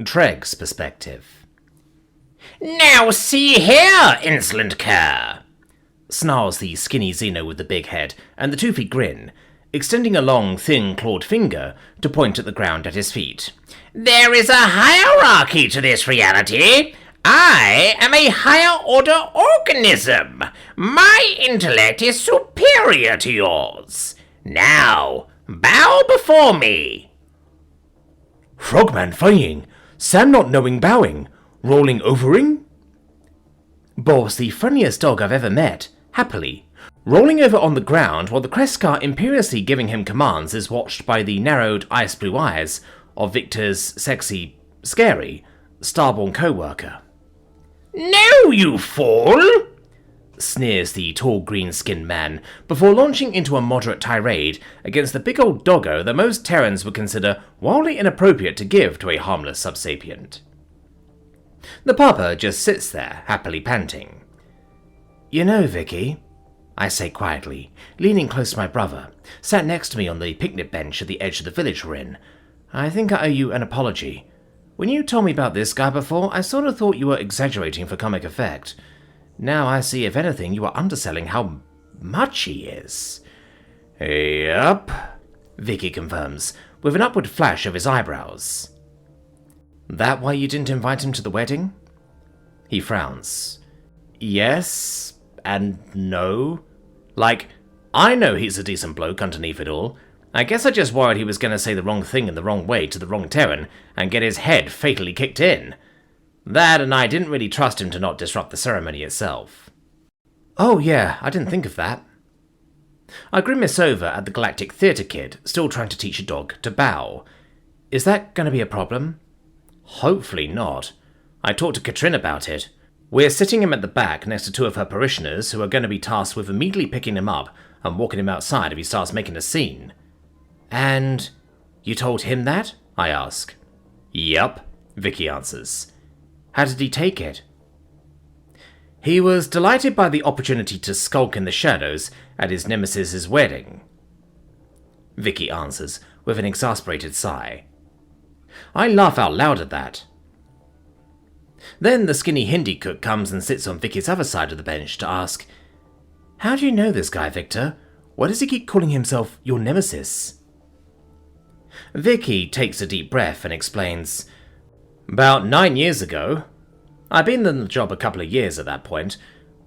Treg's perspective. "Now see here, insolent cur," snarls the skinny Xeno with the big head and the 2 feet grin, extending a long, thin, clawed finger to point at the ground at his feet. "There is a hierarchy to this reality. I am a higher order organism. My intellect is superior to yours. Now, bow before me." Frogman flying, Sam not knowing bowing, rolling overing? Bawls the friendliest dog I've ever met, happily, rolling over on the ground while the Crescar imperiously giving him commands is watched by the narrowed ice blue eyes of Victor's sexy, scary, starborn co-worker. "No, you fool!" sneers the tall green-skinned man before launching into a moderate tirade against the big old doggo that most Terrans would consider wildly inappropriate to give to a harmless subsapient. The papa just sits there, happily panting. "You know, Vicky," I say quietly, leaning close to my brother, sat next to me on the picnic bench at the edge of the village we're in, "I think I owe you an apology. When you told me about this guy before, I sort of thought you were exaggerating for comic effect. Now I see, if anything, you are underselling how much he is." "Yup," Vicky confirms, with an upward flash of his eyebrows. "That why you didn't invite him to the wedding?" He frowns. "Yes, and no. Like, I know he's a decent bloke underneath it all. I guess I just worried he was going to say the wrong thing in the wrong way to the wrong Terran and get his head fatally kicked in. That, and I didn't really trust him to not disrupt the ceremony itself." "Oh yeah, I didn't think of that." I grimace over at the Galactic Theatre kid, still trying to teach a dog to bow. Is that going to be a problem? Hopefully not. I talked to Katrin about it. We're sitting him at the back next to 2 of her parishioners who are going to be tasked with immediately picking him up and walking him outside if he starts making a scene. "And you told him that?" I ask. "Yup," Vicky answers. "How did he take it?" "He was delighted by the opportunity to skulk in the shadows at his nemesis's wedding," Vicky answers with an exasperated sigh. I laugh out loud at that. Then the skinny Hindi cook comes and sits on Vicky's other side of the bench to ask, "How do you know this guy, Victor? Why does he keep calling himself your nemesis?" Vicky takes a deep breath and explains, "About 9 years ago, I'd been in the job a couple of years at that point,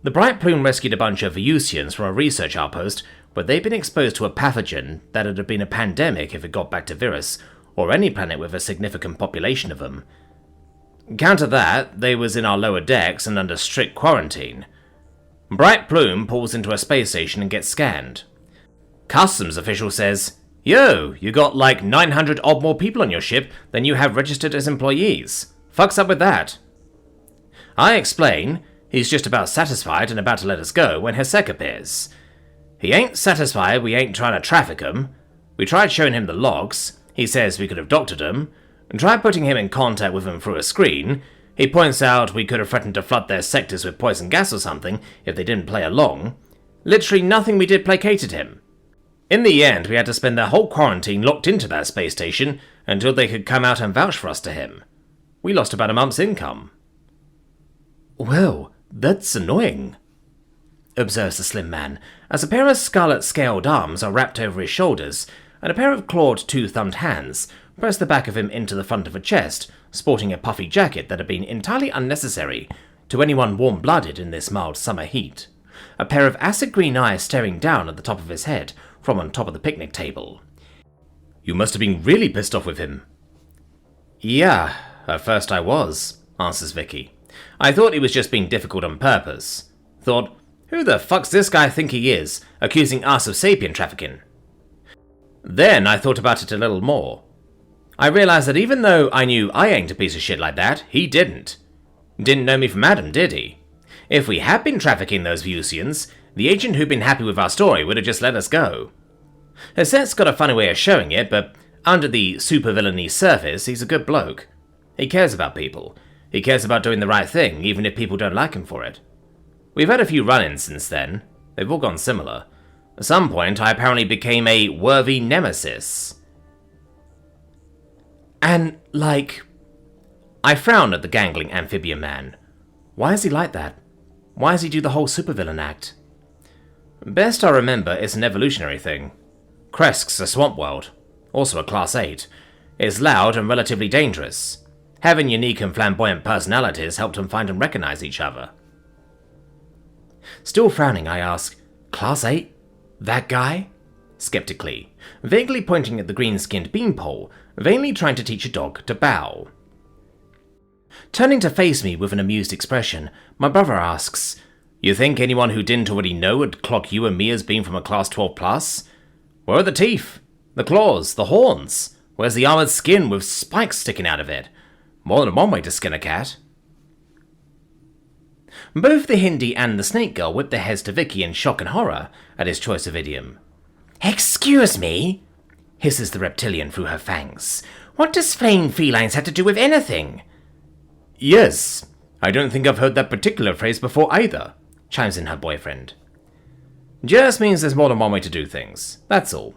the Bright Plume rescued a bunch of Venusians from a research outpost where they'd been exposed to a pathogen that'd have been a pandemic if it got back to Virus, or any planet with a significant population of them. Counter that, they was in our lower decks and under strict quarantine. Bright Plume pulls into a space station and gets scanned. Customs official says, 'Yo, you got like 900 odd more people on your ship than you have registered as employees. Fuck's up with that?' I explain, he's just about satisfied and about to let us go when Hesek appears. He ain't satisfied we ain't trying to traffic him. We tried showing him the logs. He says we could have doctored him. And tried putting him in contact with him through a screen. He points out we could have threatened to flood their sectors with poison gas or something if they didn't play along. Literally nothing we did placated him. In the end, we had to spend their whole quarantine locked into that space station until they could come out and vouch for us to him. We lost about a month's income." "Well, that's annoying," observes the slim man, as a pair of scarlet-scaled arms are wrapped over his shoulders, and a pair of clawed 2-thumbed hands press the back of him into the front of a chest, sporting a puffy jacket that had been entirely unnecessary to anyone warm-blooded in this mild summer heat. A pair of acid-green eyes staring down at the top of his head from on top of the picnic table. "You must have been really pissed off with him." "Yeah, at first I was," answers Vicky. "I thought he was just being difficult on purpose. Thought, who the fuck's this guy think he is, accusing us of sapien trafficking? Then I thought about it a little more. I realized that even though I knew I ain't a piece of shit like that, he didn't. Didn't know me from Adam, did he? If we had been trafficking those Venusians, the agent who'd been happy with our story would have just let us go. Hasset's got a funny way of showing it, but under the supervillainy surface, he's a good bloke. He cares about people. He cares about doing the right thing, even if people don't like him for it. We've had a few run-ins since then. They've all gone similar. At some point, I apparently became a worthy nemesis." "And, like, I frown at the gangling amphibian man. Why is he like that? Why does he do the whole supervillain act? Best I remember, it's an evolutionary thing. Kresk's a swamp world, also a Class 8. It's loud and relatively dangerous. Having unique and flamboyant personalities helped them find and recognize each other. Still frowning, I ask, Class 8? That guy? Skeptically, vaguely pointing at the green-skinned beanpole, vainly trying to teach a dog to bow. Turning to face me with an amused expression, my brother asks, You think anyone who didn't already know would clock you and me as being from a Class 12+? Where are the teeth? The claws? The horns? Where's the armored skin with spikes sticking out of it? More than one way to skin a cat. Both the Hindi and the snake girl whip their heads to Vicky in shock and horror at his choice of idiom. Excuse me, hisses the reptilian through her fangs. What does flaying felines have to do with anything? Yes, I don't think I've heard that particular phrase before either, chimes in her boyfriend. Just means there's more than one way to do things, that's all,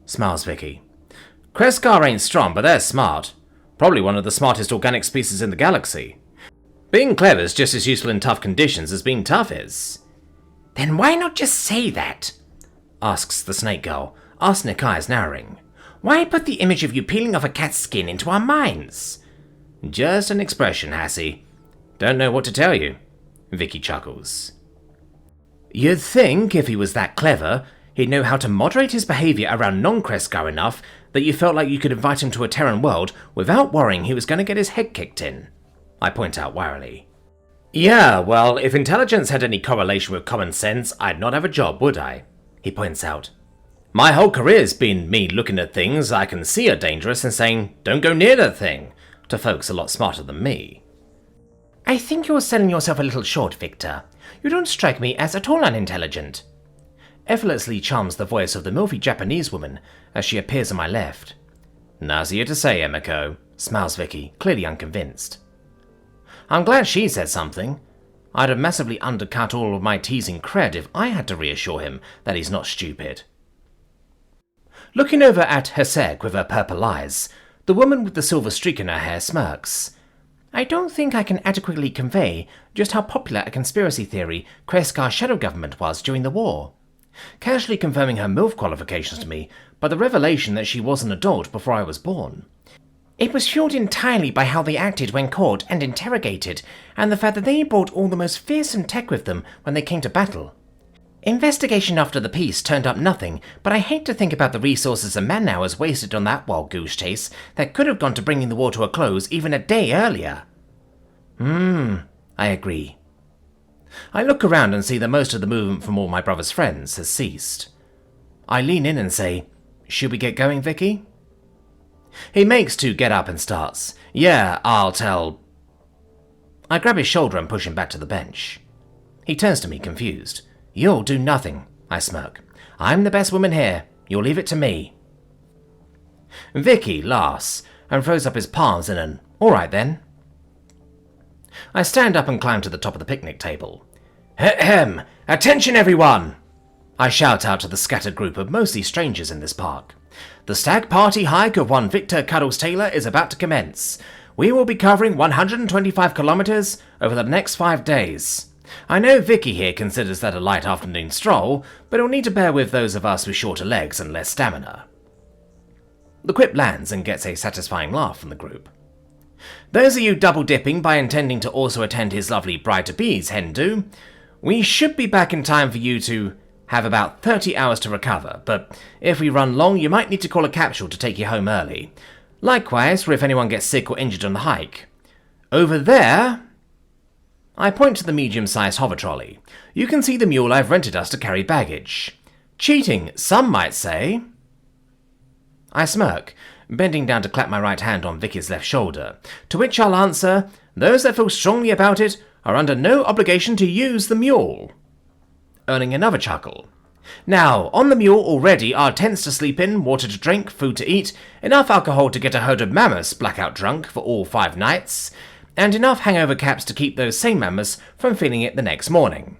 smiles Vicky. Kreskar ain't strong, but they're smart. Probably one of the smartest organic species in the galaxy. Being clever is just as useful in tough conditions as being tough is. Then why not just say that? Asks the snake girl, arsenic eyes narrowing. Why put the image of you peeling off a cat's skin into our minds? Just an expression, Hassie. Don't know what to tell you. Vicky chuckles. You'd think, if he was that clever, he'd know how to moderate his behaviour around non-Kreskar enough that you felt like you could invite him to a Terran world without worrying he was going to get his head kicked in. I point out warily. Yeah, well, if intelligence had any correlation with common sense, I'd not have a job, would I? He points out. My whole career's been me looking at things I can see are dangerous and saying, don't go near that thing, to folks a lot smarter than me. I think you're selling yourself a little short, Victor. You don't strike me as at all unintelligent. Effortlessly charms the voice of the milfy Japanese woman as she appears on my left. Nausea to say, Emiko, smiles Vicky, clearly unconvinced. I'm glad she said something. I'd have massively undercut all of my teasing cred if I had to reassure him that he's not stupid. Looking over at Heseg with her purple eyes, the woman with the silver streak in her hair smirks. I don't think I can adequately convey just how popular a conspiracy theory Kreskar's shadow government was during the war. Casually confirming her MILF qualifications to me by the revelation that she was an adult before I was born. It was fueled entirely by how they acted when caught and interrogated, and the fact that they brought all the most fearsome tech with them when they came to battle. Investigation after the peace turned up nothing, but I hate to think about the resources and man-hours wasted on that wild goose chase that could have gone to bringing the war to a close even a day earlier. I agree. I look around and see that most of the movement from all my brother's friends has ceased. I lean in and say, should we get going, Vicky? He makes to get up and starts. Yeah, I'll tell. I grab his shoulder and push him back to the bench. He turns to me confused. You'll do nothing, I smirk. I'm the best woman here. You'll leave it to me. Vicky laughs and throws up his palms in an, all right then. I stand up and climb to the top of the picnic table. Ahem! Attention everyone! I shout out to the scattered group of mostly strangers in this park. The stag party hike of one Victor Cuddles Taylor is about to commence. We will be covering 125 kilometers over the next 5 days. I know Vicky here considers that a light afternoon stroll, but it'll need to bear with those of us with shorter legs and less stamina. The quip lands and gets a satisfying laugh from the group. Those of you double-dipping by intending to also attend his lovely bride-to-be's hen do, we should be back in time for you to have about 30 hours to recover, but if we run long, you might need to call a capsule to take you home early. Likewise for if anyone gets sick or injured on the hike. Over there, I point to the medium-sized hover trolley. You can see the mule I've rented us to carry baggage. Cheating, some might say. I smirk, bending down to clap my right hand on Vicky's left shoulder, to which I'll answer, those that feel strongly about it are under no obligation to use the mule. Earning another chuckle. Now, on the mule already are tents to sleep in, water to drink, food to eat, enough alcohol to get a herd of mammoths blackout drunk for all 5 nights, and enough hangover caps to keep those same mammoths from feeling it the next morning.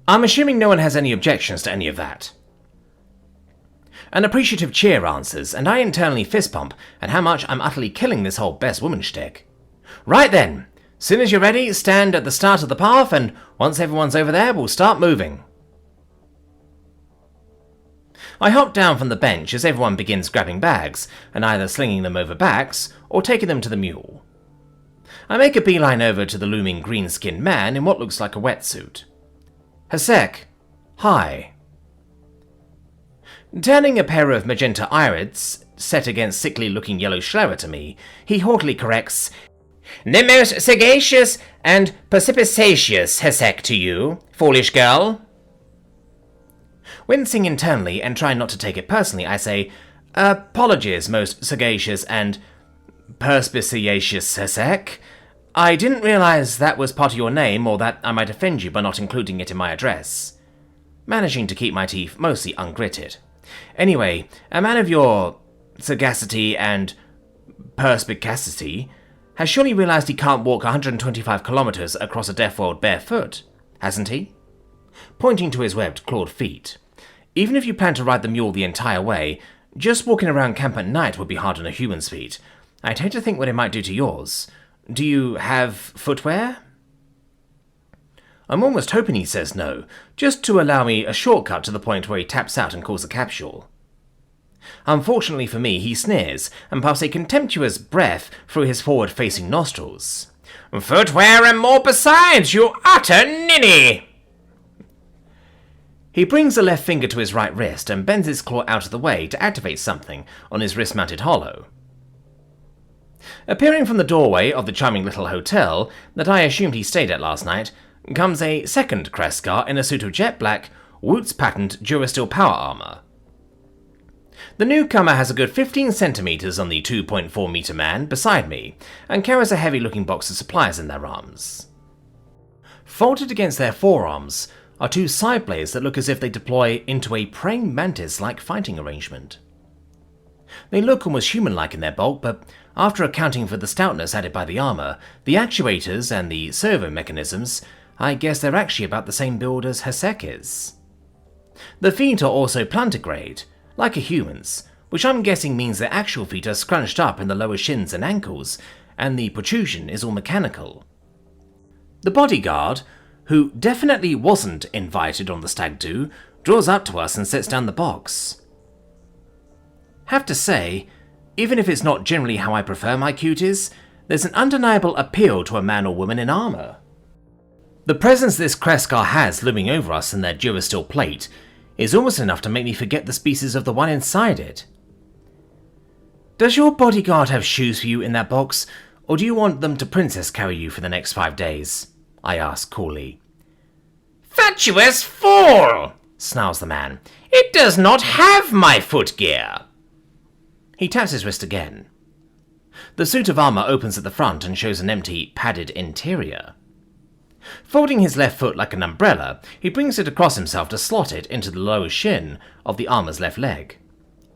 I'm assuming no one has any objections to any of that. An appreciative cheer answers, and I internally fist pump at how much I'm utterly killing this whole best woman shtick. Right then. Soon as you're ready, stand at the start of the path, and once everyone's over there, we'll start moving. I hop down from the bench as everyone begins grabbing bags, and either slinging them over backs, or taking them to the mule. I make a beeline over to the looming green-skinned man in what looks like a wetsuit. Hasek, hi. Turning a pair of magenta irids, set against sickly-looking yellow Schlerer to me, he haughtily corrects, "The most sagacious and perspicacious Hasek to you, foolish girl." Wincing internally and trying not to take it personally, I say, "Apologies, most sagacious and perspicacious Hasek. I didn't realize that was part of your name, or that I might offend you by not including it in my address." Managing to keep my teeth mostly ungritted. Anyway, a man of your sagacity and perspicacity has surely realized he can't walk 125 kilometers across a deaf world barefoot, hasn't he? Pointing to his webbed, clawed feet. Even if you plan to ride the mule the entire way, just walking around camp at night would be hard on a human's feet. I'd hate to think what it might do to yours. Do you have footwear? I'm almost hoping he says no, just to allow me a shortcut to the point where he taps out and calls a capsule. Unfortunately for me, he sneers and puffs a contemptuous breath through his forward-facing nostrils. "Footwear and more besides, you utter ninny!" He brings the left finger to his right wrist and bends his claw out of the way to activate something on his wrist-mounted hollow. Appearing from the doorway of the charming little hotel that I assumed he stayed at last night, comes a second Kreskar in a suit of jet black, Woots-patterned Durasteel power armor. The newcomer has a good 15 centimeters on the 2.4-meter man beside me, and carries a heavy-looking box of supplies in their arms. Folded against their forearms are two side blades that look as if they deploy into a praying mantis-like fighting arrangement. They look almost human-like in their bulk, but after accounting for the stoutness added by the armor, the actuators and the servo mechanisms, I guess they're actually about the same build as Hasek is. The feet are also plantigrade, like a human's, which I'm guessing means their actual feet are scrunched up in the lower shins and ankles, and the protrusion is all mechanical. The bodyguard, who definitely wasn't invited on the stag do, draws up to us and sets down the box. Have to say, even if it's not generally how I prefer my cuties, there's an undeniable appeal to a man or woman in armor. The presence this Kreskar has looming over us in their Durasteel plate is almost enough to make me forget the species of the one inside it. Does your bodyguard have shoes for you in that box, or do you want them to princess carry you for the next 5 days? I ask coolly. "Fatuous fool!" snarls the man. "It does not have my footgear!" He taps his wrist again. The suit of armor opens at the front and shows an empty, padded interior. Folding his left foot like an umbrella, he brings it across himself to slot it into the lower shin of the armor's left leg.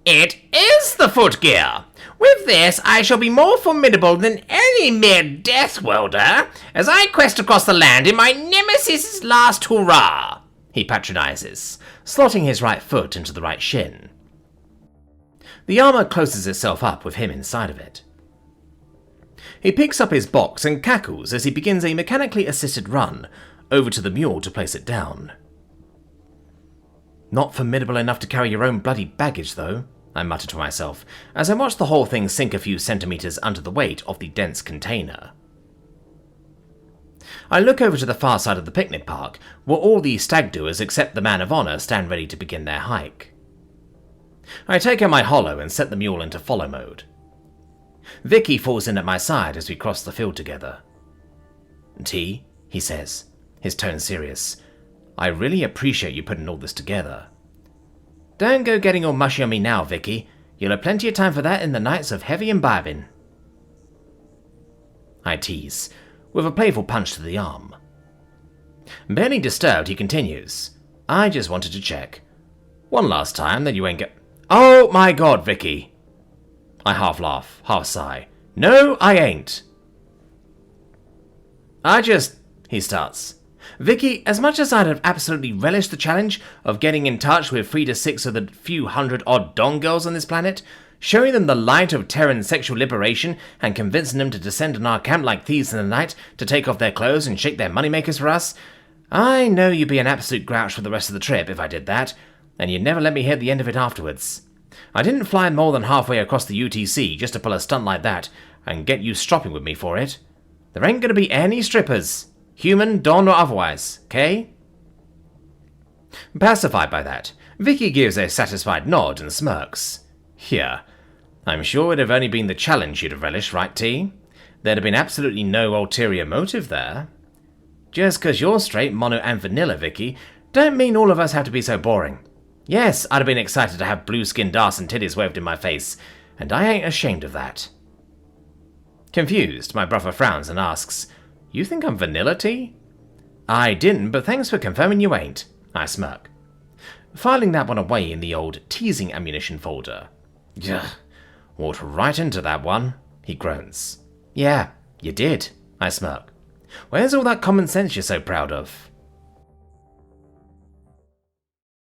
"It is the footgear! With this, I shall be more formidable than any mere death welder, as I quest across the land in my nemesis's last hurrah!" he patronizes, slotting his right foot into the right shin. The armor closes itself up with him inside of it. He picks up his box and cackles as he begins a mechanically assisted run over to the mule to place it down. Not formidable enough to carry your own bloody baggage, though, I mutter to myself, as I watch the whole thing sink a few centimeters under the weight of the dense container. I look over to the far side of the picnic park, where all the stag-doers except the man of honor stand ready to begin their hike. I take out my hollow and set the mule into follow mode. Vicky falls in at my side as we cross the field together. "T," he says, his tone serious, "I really appreciate you putting all this together. Don't go getting all mushy on me now, Vicky. You'll have plenty of time for that in the nights of heavy imbibing." I tease, with a playful punch to the arm. Barely disturbed, he continues, "I just wanted to check. One last time that you ain't Oh my god, Vicky." I half laugh, half sigh. "No, I ain't." He starts. "Vicky, as much as I'd have absolutely relished the challenge of getting in touch with 3 to 6 of the few hundred odd dong girls on this planet, showing them the light of Terran sexual liberation and convincing them to descend on our camp like thieves in the night to take off their clothes and shake their moneymakers for us? I know you'd be an absolute grouch for the rest of the trip if I did that, and you'd never let me hear the end of it afterwards. I didn't fly more than halfway across the UTC just to pull a stunt like that and get you stropping with me for it. There ain't gonna be any strippers, human, Don, or otherwise, okay? Pacified by that, Vicky gives a satisfied nod and smirks. Here, I'm sure it'd have only been the challenge you'd have relished, right, T? There'd have been absolutely no ulterior motive there. Just 'cause you're straight, mono, and vanilla, Vicky, don't mean all of us have to be so boring. Yes, I'd have been excited to have blue-skinned arse and titties waved in my face, and I ain't ashamed of that. Confused, my brother frowns and asks, You think I'm vanilla, T? I didn't, but thanks for confirming you ain't, I smirk. Filing that one away in the old teasing ammunition folder. Ugh, walked right into that one, he groans. Yeah, you did, I smirk. Where's all that common sense you're so proud of?